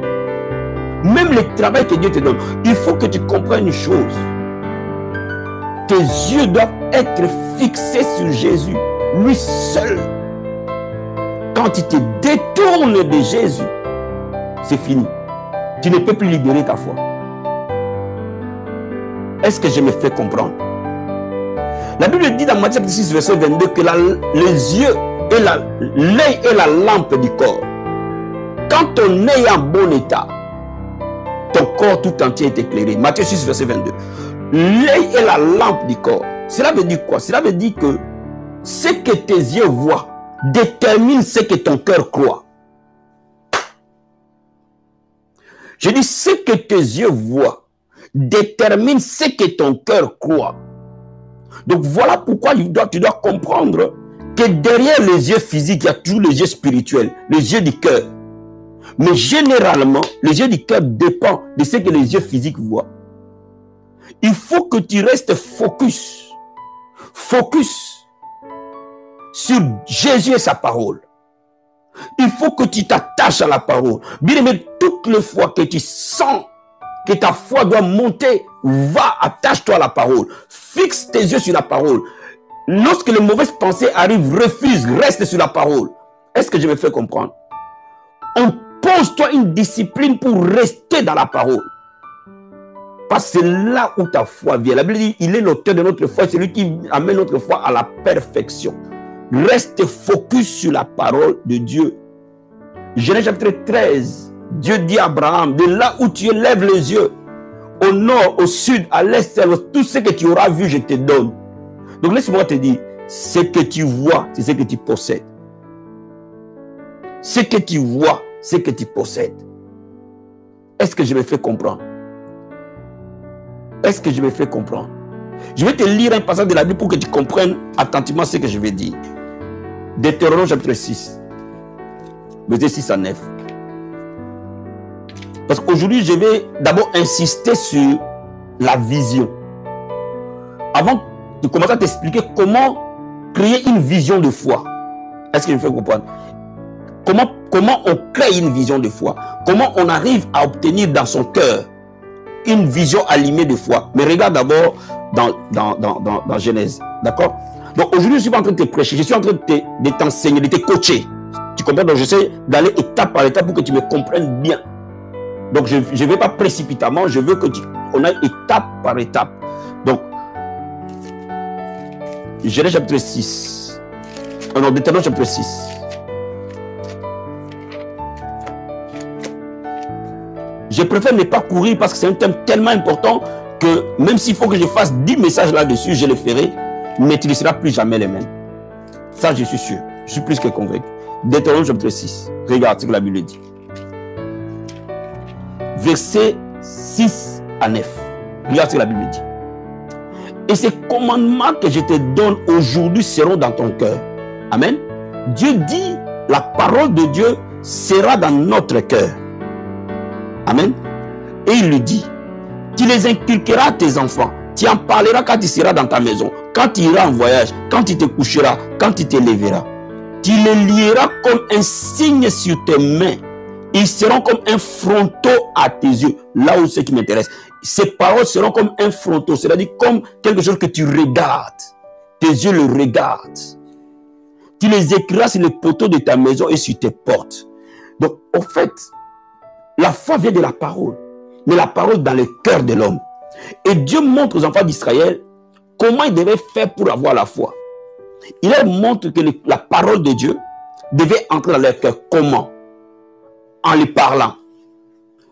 Speaker 4: Même le travail que Dieu te donne. Il faut que tu comprennes une chose. Tes yeux doivent être fixés sur Jésus, lui seul. Quand tu te détournes de Jésus, c'est fini. Tu ne peux plus libérer ta foi. Est-ce que je me fais comprendre? La Bible dit dans Matthieu 6, verset 22 que les yeux et l'œil est la lampe du corps. Quand ton œil est en bon état, ton corps tout entier est éclairé. Matthieu 6, verset 22. L'œil est la lampe du corps. Cela veut dire quoi? Cela veut dire que ce que tes yeux voient détermine ce que ton cœur croit. Je dis ce que tes yeux voient détermine ce que ton cœur croit. Donc voilà pourquoi tu dois comprendre que derrière les yeux physiques, il y a toujours les yeux spirituels, les yeux du cœur. Mais généralement, les yeux du cœur dépendent de ce que les yeux physiques voient. Il faut que tu restes focus sur Jésus et sa parole. Il faut que tu t'attaches à la parole. Bien aimé, toutes les fois que tu sens que ta foi doit monter, va, attache-toi à la parole. Fixe tes yeux sur la parole. Lorsque les mauvaises pensées arrivent, refuse, reste sur la parole. Est-ce que je me fais comprendre? Impose-toi une discipline pour rester dans la parole. Parce que c'est là où ta foi vient. La Bible dit, il est l'auteur de notre foi, c'est lui qui amène notre foi à la perfection. Reste focus sur la parole de Dieu. Genèse chapitre 13, Dieu dit à Abraham, de là où tu lèves les yeux, au nord, au sud, à l'est, à l'ouest, tout ce que tu auras vu, je te donne. Donc laisse-moi te dire, ce que tu vois, c'est ce que tu possèdes. Ce que tu vois, c'est ce que tu possèdes. Est-ce que je me fais comprendre? Est-ce que je me fais comprendre? Je vais te lire un passage de la Bible pour que tu comprennes attentivement ce que je vais dire. Deutéronome chapitre 6, verset 6 à 9. Parce qu'aujourd'hui, je vais d'abord insister sur la vision. Avant de commencer à t'expliquer comment créer une vision de foi. Est-ce que je me fais comprendre? Comment on crée une vision de foi? Comment on arrive à obtenir dans son cœur une vision allumée de foi? Mais regarde d'abord dans Genèse. D'accord? Donc aujourd'hui, je ne suis pas en train de te prêcher, je suis en train de t'enseigner, de te coacher. Tu comprends? Donc j'essaie d'aller étape par étape pour que tu me comprennes bien. Donc, je ne vais pas précipitamment, je veux que on aille étape par étape. Donc, Genèse chapitre 6. Non, Deutéronome chapitre 6. Je préfère ne pas courir parce que c'est un thème tellement important que même s'il faut que je fasse 10 messages là-dessus, je le ferai, mais tu ne seras plus jamais les mêmes. Ça, je suis sûr. Je suis plus que convaincu. Deutéronome chapitre 6. Regarde ce que la Bible dit. Versets 6 à 9. Regarde ce que la Bible dit. Et ces commandements que je te donne aujourd'hui seront dans ton cœur. Amen. Dieu dit, la parole de Dieu sera dans notre cœur. Amen. Et il lui dit, tu les inculqueras à tes enfants. Tu en parleras quand tu seras dans ta maison, quand tu iras en voyage, quand tu te coucheras, quand tu te lèveras. Tu les lieras comme un signe sur tes mains. Ils seront comme un fronteau à tes yeux. Là où c'est qui m'intéresse. Ces paroles seront comme un fronteau, c'est-à-dire comme quelque chose que tu regardes. Tes yeux le regardent. Tu les écriras sur les poteaux de ta maison et sur tes portes. Donc, en fait, la foi vient de la parole. Mais la parole dans le cœur de l'homme. Et Dieu montre aux enfants d'Israël comment ils devaient faire pour avoir la foi. Il leur montre que la parole de Dieu devait entrer dans leur cœur. Comment? En les parlant.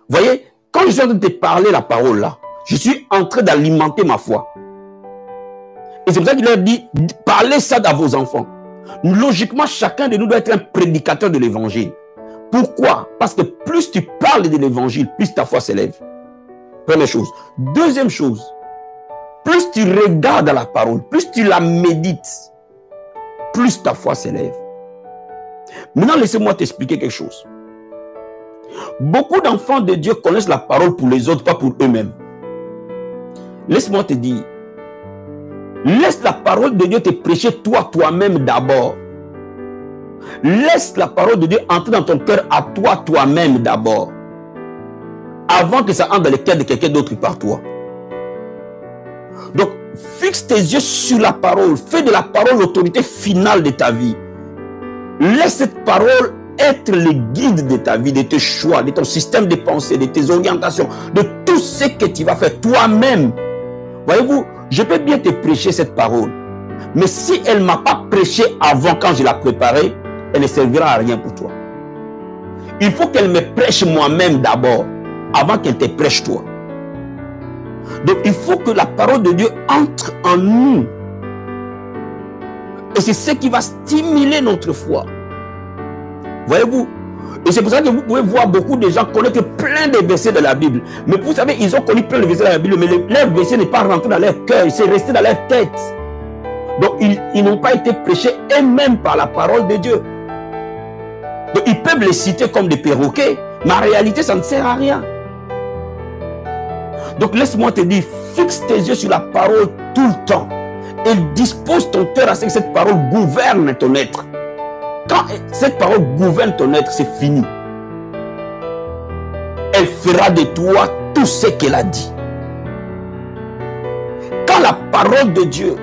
Speaker 4: Vous voyez, quand je suis en train de te parler la parole là, je suis en train d'alimenter ma foi. Et c'est pour ça qu'il leur dit, parlez ça à vos enfants. Logiquement, chacun de nous doit être un prédicateur de l'évangile. Pourquoi? Parce que plus tu parles de l'évangile, plus ta foi s'élève. Première chose. Deuxième chose, plus tu regardes à la parole, plus tu la médites, plus ta foi s'élève. Maintenant, laissez-moi t'expliquer quelque chose. Beaucoup d'enfants de Dieu connaissent la parole pour les autres, pas pour eux-mêmes. Laisse-moi te dire, laisse la parole de Dieu te prêcher toi-même d'abord. Laisse la parole de Dieu entrer dans ton cœur à toi-même d'abord. Avant que ça entre dans le cœur de quelqu'un d'autre par toi. Donc, fixe tes yeux sur la parole. Fais de la parole l'autorité finale de ta vie. Laisse cette parole être le guide de ta vie, de tes choix, de ton système de pensée, de tes orientations, de tout ce que tu vas faire toi-même. Voyez-vous, je peux bien te prêcher cette parole. Mais si elle ne m'a pas prêché avant quand je l'ai préparée, elle ne servira à rien pour toi. Il faut qu'elle me prêche moi-même d'abord, avant qu'elle te prêche toi. Donc il faut que la parole de Dieu entre en nous. Et c'est ce qui va stimuler notre foi. Voyez-vous? Et c'est pour ça que vous pouvez voir beaucoup de gens connaître plein de versets de la Bible. Mais vous savez, ils ont connu plein de versets de la Bible, mais leur verset n'est pas rentré dans leur cœur, c'est resté dans leur tête. Donc ils n'ont pas été prêchés eux-mêmes par la parole de Dieu. Donc ils peuvent les citer comme des perroquets, mais en réalité ça ne sert à rien. Donc laisse-moi te dire, fixe tes yeux sur la parole tout le temps. Et dispose ton cœur à ce que cette parole gouverne ton être. Quand cette parole gouverne ton être, c'est fini. Elle fera de toi tout ce qu'elle a dit. Quand la parole de Dieu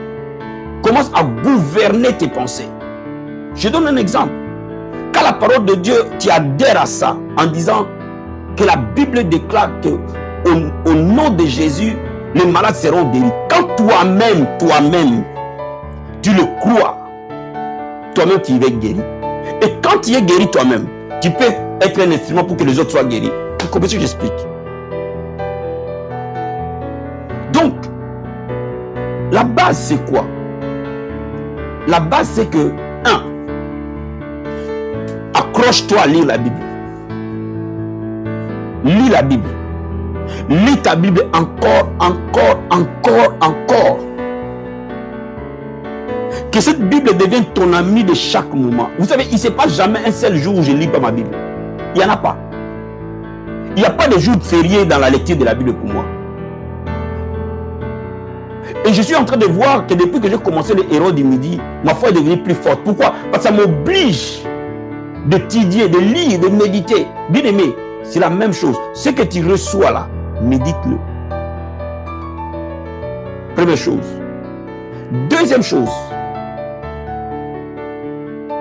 Speaker 4: commence à gouverner tes pensées. Je donne un exemple. Quand la parole de Dieu, tu adhères à ça en disant que la Bible déclare que au nom de Jésus, les malades seront guéris. Quand toi-même, tu le crois, toi-même tu es guéri. Et quand tu es guéri toi-même, tu peux être un instrument pour que les autres soient guéris. Vous comprenez ce que j'explique? Donc, la base c'est quoi? La base c'est que, 1, accroche-toi à lire la Bible. Lis la Bible. Lis ta Bible encore. Que cette Bible devienne ton ami de chaque moment. Vous savez, il ne se passe jamais un seul jour où je ne lis pas ma Bible. Il n'y en a pas. Il n'y a pas de jour férié dans la lecture de la Bible pour moi. Et je suis en train de voir que depuis que j'ai commencé les héros du midi, ma foi est devenue plus forte. Pourquoi? Parce que ça m'oblige d'étudier, de lire, de méditer. Bien aimé, c'est la même chose. Ce que tu reçois là, médite-le. Première chose. Deuxième chose.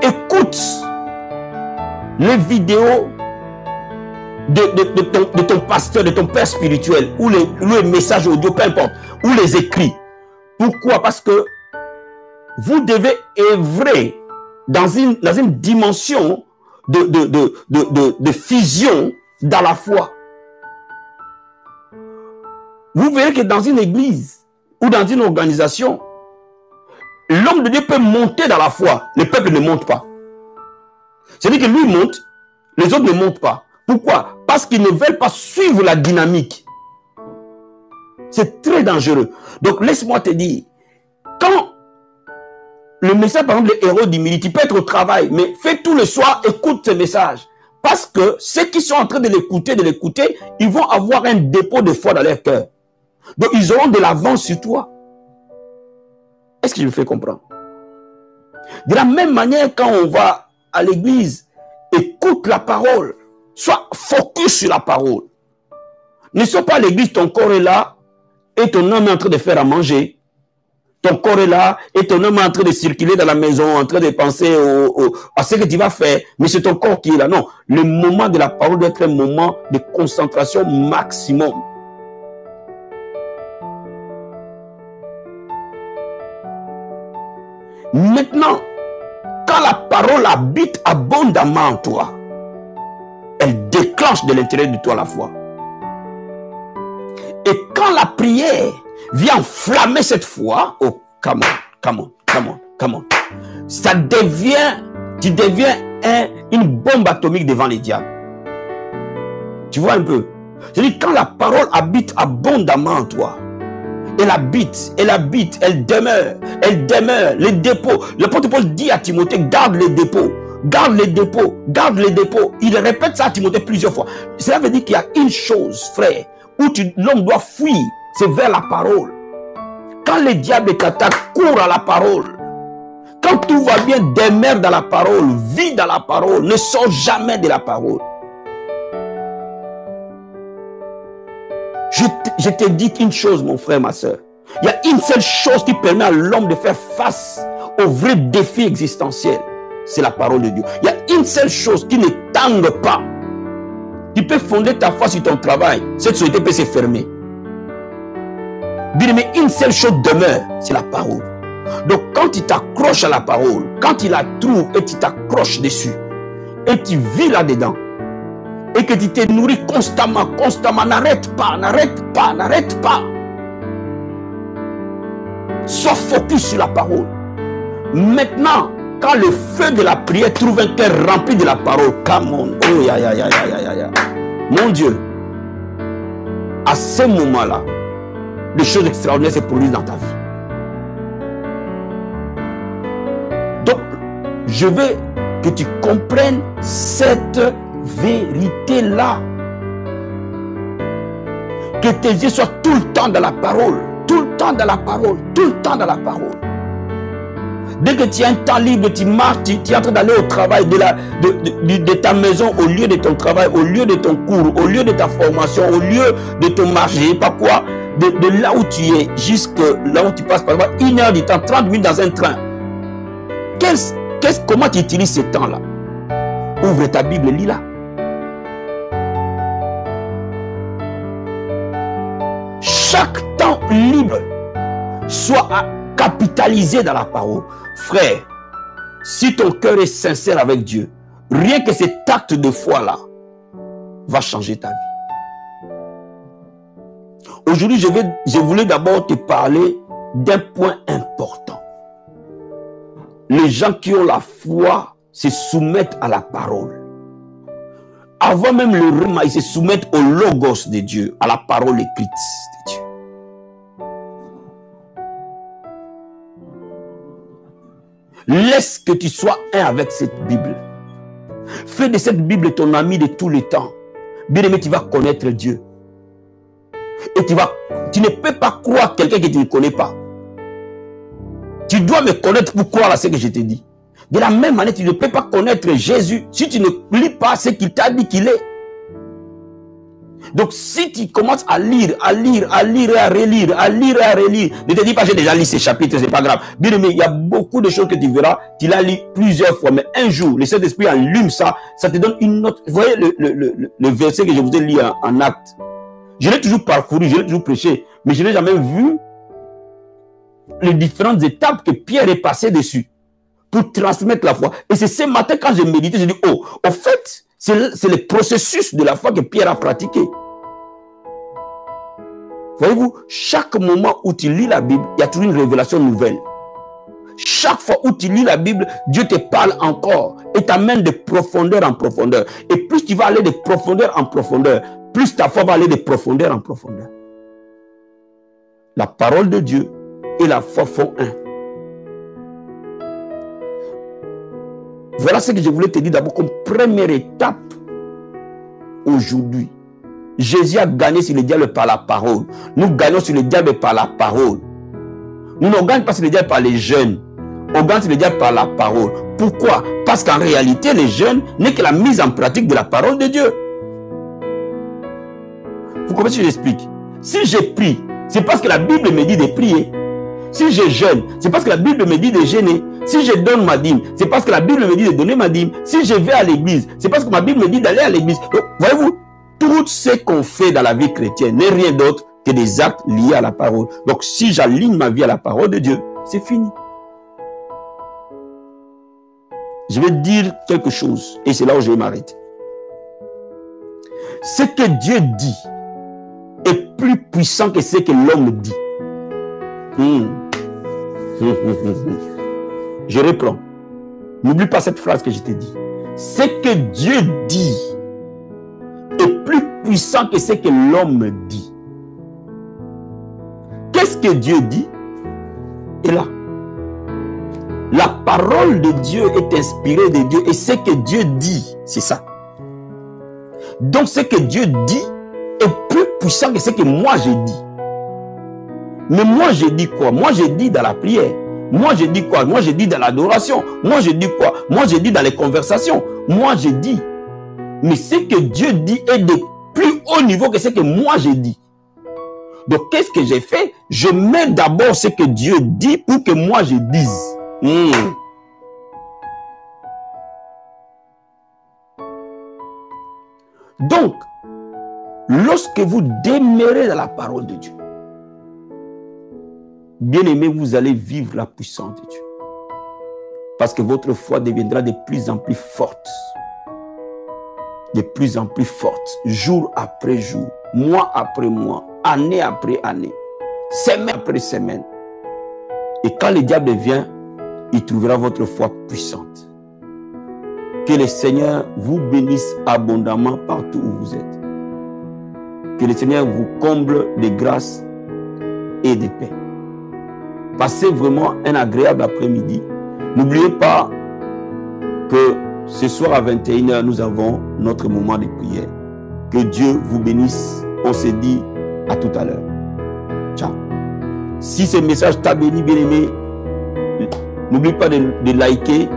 Speaker 4: Écoute les vidéos de ton pasteur, de ton père spirituel, ou les messages audio, peu importe, ou les écrits. Pourquoi? Parce que vous devez œuvrer dans une dimension de fusion dans la foi. Vous verrez que dans une église ou dans une organisation, l'homme de Dieu peut monter dans la foi, le peuple ne monte pas. C'est-à-dire que lui monte, les autres ne montent pas. Pourquoi? Parce qu'ils ne veulent pas suivre la dynamique. C'est très dangereux. Donc laisse-moi te dire, quand le message, par exemple, les héros d'humilité, peut être au travail, mais fais tout le soir, écoute ce message. Parce que ceux qui sont en train de l'écouter, ils vont avoir un dépôt de foi dans leur cœur. Donc ils auront de l'avance sur toi. Est-ce que je me fais comprendre? De la même manière, quand on va à l'église, écoute la parole. Sois focus sur la parole. Ne sois pas à l'église, ton corps est là et ton âme est en train de faire à manger. Ton corps est là et ton âme est en train de circuler dans la maison, en train de penser à ce que tu vas faire. Mais c'est ton corps qui est là. Non, le moment de la parole doit être un moment de concentration maximum. Maintenant, quand la parole habite abondamment en toi, elle déclenche de l'intérieur de toi la foi. Et quand la prière vient enflammer cette foi, oh, come on. Ça devient, tu deviens une bombe atomique devant les diables. Tu vois un peu? C'est-à-dire quand la parole habite abondamment en toi, elle habite, elle demeure, les dépôts. L'apôtre Paul dit à Timothée, garde les dépôts. Garde les dépôts, garde les dépôts. Il répète ça à Timothée plusieurs fois. Cela veut dire qu'il y a une chose, frère, où l'homme doit fuir, c'est vers la parole. Quand les diables t'attaquent, cours à la parole. Quand tout va bien, demeure dans la parole, vis dans la parole, ne sors jamais de la parole. Je te dis qu'une chose, mon frère, ma soeur. Il y a une seule chose qui permet à l'homme de faire face aux vrais défis existentiels. C'est la parole de Dieu. Il y a une seule chose qui ne tangue pas. Tu peux fonder ta foi sur ton travail. Cette société peut se fermer. Bien, mais une seule chose demeure, c'est la parole. Donc quand tu t'accroches à la parole, quand tu la trouves et tu t'accroches dessus, et tu vis là-dedans, et que tu te nourris constamment, n'arrête pas. Sois focus sur la parole. Maintenant, quand le feu de la prière trouve un cœur rempli de la parole, come on, oh ya. Mon Dieu, à ce moment-là, des choses extraordinaires se produisent dans ta vie. Donc, je veux que tu comprennes cette vérité-là. Que tes yeux soient tout le temps dans la parole. Tout le temps dans la parole. Tout le temps dans la parole. Dès que tu as un temps libre, tu marches, tu es en train d'aller au travail de ta maison, au lieu de ton travail, au lieu de ton cours, au lieu de ta formation, au lieu de ton marché, je sais pas quoi, de là où tu es, jusque là où tu passes, par exemple, 1 heure du temps, 30 minutes dans un train. Comment tu utilises ce temps-là? Ouvre ta Bible, lis-la. Chaque temps libre soit capitalisé dans la parole. Frère, si ton cœur est sincère avec Dieu, rien que cet acte de foi-là va changer ta vie. Aujourd'hui, je voulais d'abord te parler d'un point important. Les gens qui ont la foi se soumettent à la parole. Avant même le repas, ils se soumettent au logos de Dieu, à la parole écrite de Dieu. Laisse que tu sois un avec cette Bible. Fais de cette Bible ton ami de tous les temps. Bien aimé, tu vas connaître Dieu. Et tu ne peux pas croire quelqu'un que tu ne connais pas. Tu dois me connaître pour croire à ce que je te dis. De la même manière, tu ne peux pas connaître Jésus si tu ne lis pas ce qu'il t'a dit qu'il est. Donc, si tu commences à lire, à lire, à lire et à relire, à lire et à relire, ne te dis pas, j'ai déjà lu ces chapitres, c'est pas grave. Bien aimé, il y a beaucoup de choses que tu verras, tu l'as lu plusieurs fois, mais un jour, le Saint-Esprit allume ça, ça te donne une autre. Vous voyez le verset que je vous ai lu en Actes. Je l'ai toujours parcouru, je l'ai toujours prêché, mais je n'ai jamais vu les différentes étapes que Pierre est passé dessus pour transmettre la foi. Et c'est ce matin, quand j'ai médité, j'ai dit, oh, au fait, c'est le processus de la foi que Pierre a pratiqué. Voyez-vous, chaque moment où tu lis la Bible, il y a toujours une révélation nouvelle. Chaque fois où tu lis la Bible, Dieu te parle encore et t'amène de profondeur en profondeur. Et plus tu vas aller de profondeur en profondeur, plus ta foi va aller de profondeur en profondeur. La parole de Dieu et la foi font un. Voilà ce que je voulais te dire d'abord comme première étape aujourd'hui. Jésus a gagné sur le diable par la parole. Nous gagnons sur le diable par la parole. Nous ne gagnons pas sur le diable par les jeunes. On gagne sur le diable par la parole. Pourquoi? Parce qu'en réalité, les jeunes n'est que la mise en pratique de la parole de Dieu. Vous comprenez ce que j'explique? Si je prie, c'est parce que la Bible me dit de prier. Si je jeûne, c'est parce que la Bible me dit de jeûner. Si je donne ma dîme, c'est parce que la Bible me dit de donner ma dîme. Si je vais à l'église, c'est parce que ma Bible me dit d'aller à l'église. Donc, voyez-vous, tout ce qu'on fait dans la vie chrétienne n'est rien d'autre que des actes liés à la parole. Donc, si j'aligne ma vie à la parole de Dieu, c'est fini. Je vais dire quelque chose, et c'est là où je vais m'arrêter. Ce que Dieu dit est plus puissant que ce que l'homme dit. Je reprends. N'oublie pas cette phrase que je t'ai dit. Ce que Dieu dit est plus puissant que ce que l'homme dit. Qu'est-ce que Dieu dit? Et là, la parole de Dieu est inspirée de Dieu. Et ce que Dieu dit, c'est ça. Donc ce que Dieu dit est plus puissant que ce que moi j'ai dit. Mais moi j'ai dit quoi? Moi j'ai dit dans la prière. Moi j'ai dit quoi? Moi j'ai dit dans l'adoration. Moi j'ai dit quoi? Moi j'ai dit dans les conversations. Moi j'ai dit. Mais ce que Dieu dit est de plus haut niveau que ce que moi j'ai dit. Donc qu'est-ce que j'ai fait? Je mets d'abord ce que Dieu dit pour que moi je dise. Donc, lorsque vous demeurez dans la parole de Dieu, bien aimé, vous allez vivre la puissance de Dieu. Parce que votre foi deviendra de plus en plus forte. De plus en plus forte. Jour après jour. Mois après mois. Année après année. Semaine après semaine. Et quand le diable vient, il trouvera votre foi puissante. Que le Seigneur vous bénisse abondamment partout où vous êtes. Que le Seigneur vous comble de grâce et de paix. Passez vraiment un agréable après-midi. N'oubliez pas que ce soir à 21 h, nous avons notre moment de prière. Que Dieu vous bénisse. On se dit à tout à l'heure. Ciao. Si ce message t'a béni, bien-aimé, n'oublie pas de liker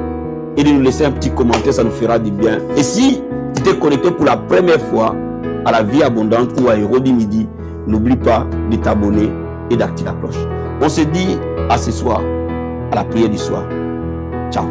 Speaker 4: et de nous laisser un petit commentaire, ça nous fera du bien. Et si tu t'es connecté pour la première fois à la vie abondante ou à Héros du Midi, n'oublie pas de t'abonner et d'activer la cloche. On se dit à ce soir, à la prière du soir. Ciao.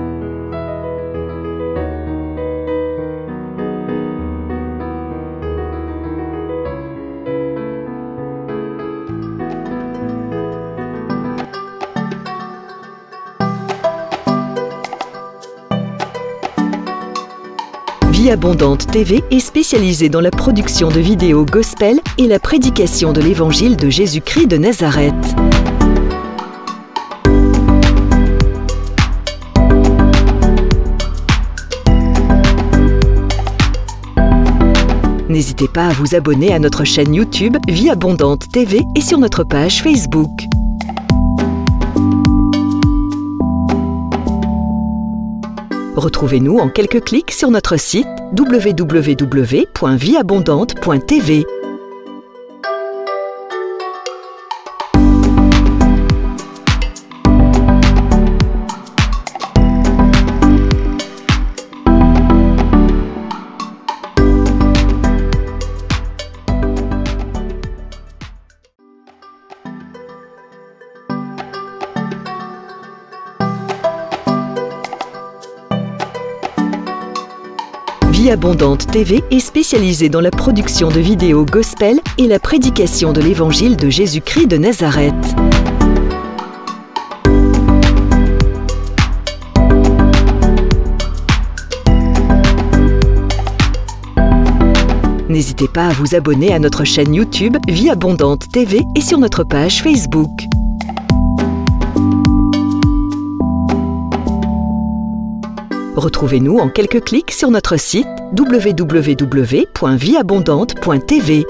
Speaker 1: Vie Abondante TV est spécialisée dans la production de vidéos gospel et la prédication de l'évangile de Jésus-Christ de Nazareth. N'hésitez pas à vous abonner à notre chaîne YouTube Vie Abondante TV et sur notre page Facebook. Retrouvez-nous en quelques clics sur notre site www.vieabondante.tv. Vie Abondante TV est spécialisée dans la production de vidéos gospel et la prédication de l'évangile de Jésus-Christ de Nazareth. N'hésitez pas à vous abonner à notre chaîne YouTube Vie Abondante TV et sur notre page Facebook. Retrouvez-nous en quelques clics sur notre site www.vieabondante.tv.